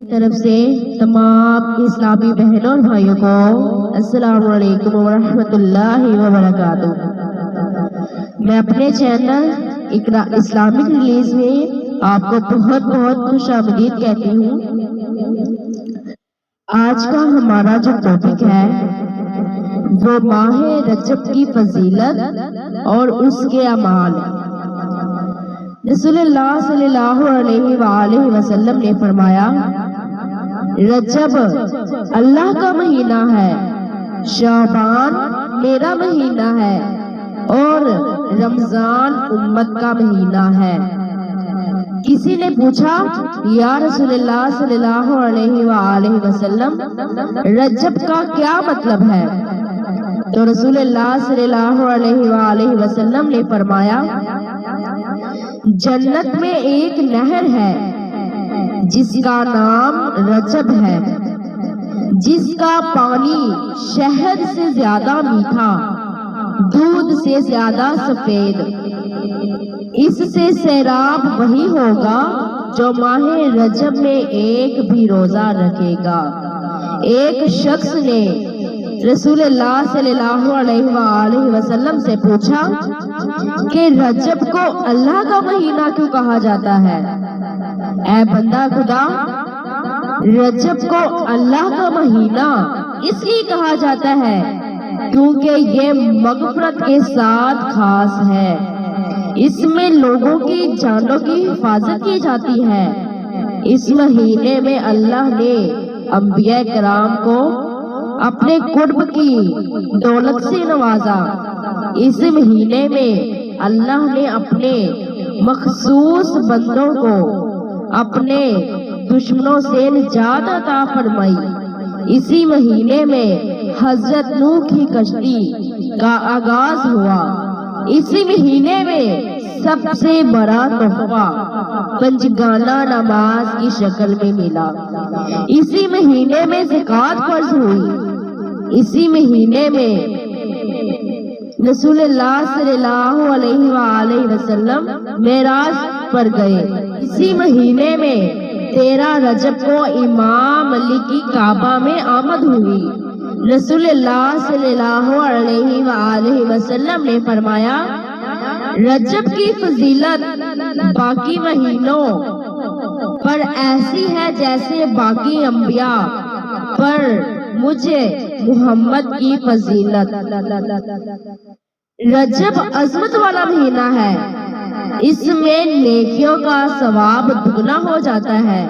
طرف سے تمام اسلامی بہنوں اور بھائیوں کو السلام علیکم ورحمۃ اللہ وبرکاتہ۔ میں اپنے چینل اسلامک ریلیز میں آپ کو بہت بہت خوش آمدید کہتی ہوں۔ آج کا ہمارا جو ٹاپک ہے وہ ماہ رجب کی فضیلت اور اس کے اعمال۔ رسول اللہ صلی اللہ علیہ وآلہ وسلم نے فرمایا، رجب اللہ کا مہینہ ہے، شعبان میرا مہینہ ہے اور رمضان امت کا مہینہ ہے۔ کسی نے پوچھا، یا رسول اللہ صلی اللہ علیہ وآلہ وسلم، رجب کا کیا مطلب ہے؟ تو رسول اللہ صلی اللہ علیہ وآلہ وسلم نے فرمایا، جنت میں ایک نہر ہے جس کا نام رجب ہے، جس کا پانی شہد سے زیادہ میٹھا، دودھ سے زیادہ سفید۔ اس سے سیراب وہی ہوگا جو ماہ رجب میں ایک بھی روزہ رکھے گا۔ ایک شخص نے رسول اللہ صلی اللہ علیہ وآلہ وسلم سے پوچھا کہ رجب کو اللہ کا مہینہ کیوں کہا جاتا ہے؟ اے بندہ خدا، رجب کو اللہ کا مہینہ اس لیے کہا جاتا ہے کیونکہ یہ مغفرت کے ساتھ خاص ہے۔ اس میں لوگوں کی جانوں کی حفاظت کی جاتی ہے۔ اس مہینے میں اللہ نے انبیاء کرام کو اپنے قرب کی دولت سے نوازا۔ اس مہینے میں اللہ نے اپنے مخصوص بندوں کو اپنے دشمنوں سے نجات عطا فرمائی۔ اسی مہینے میں حضرت نوح کی کشتی کا آغاز ہوا۔ اسی مہینے میں سب سے بڑا تحفہ پنجگانہ نماز کی شکل میں ملا۔ اسی مہینے میں زکوٰۃ فرض ہوئی۔ اسی مہینے میں رسول اللہ صلی اللہ علیہ وآلہ وسلم معراج پر گئے۔ اسی مہینے میں 13 رجب کو امام علی کی کعبہ میں آمد ہوئی۔ رسول اللہ صلی اللہ علیہ وآلہ وسلم نے فرمایا، رجب کی فضیلت باقی مہینوں پر ایسی ہے جیسے باقی انبیاء پر مجھے محمد کی فضیلت۔ رجب عظمت والا مہینہ ہے، اس میں نیکیوں کا ثواب دگنا ہو جاتا ہے۔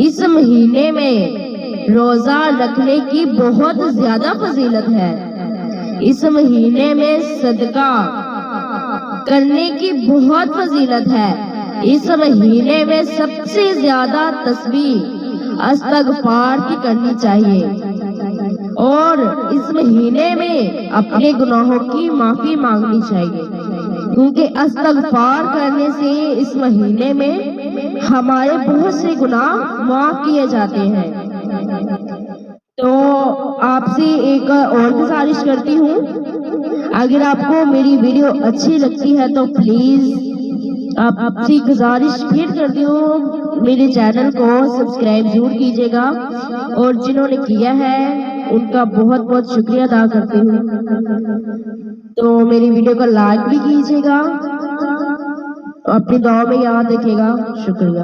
اس مہینے میں روزہ رکھنے کی بہت زیادہ فضیلت ہے۔ اس مہینے میں صدقہ کرنے کی بہت فضیلت ہے۔ اس مہینے میں سب سے زیادہ تسبیح استغفار کی کرنی چاہیے اور اس مہینے میں اپنے گناہوں کی معافی مانگنی چاہیے، کیونکہ استغفار کرنے سے اس مہینے میں ہمارے بہت سے گناہ معاف کیے جاتے ہیں۔ تو آپ سے ایک اور گزارش کرتی ہوں، اگر آپ کو میری ویڈیو اچھی لگتی ہے تو پلیز آپ سے گزارش پھر کرتی ہوں، میرے چینل کو سبسکرائب ضرور کیجیے گا، اور جنہوں نے کیا ہے ان کا بہت بہت شکریہ ادا کرتی ہوں۔ تو میری ویڈیو کو لائک بھی کیجیے گا، اپنی دعا میں یاد رکھیے گا۔ شکریہ۔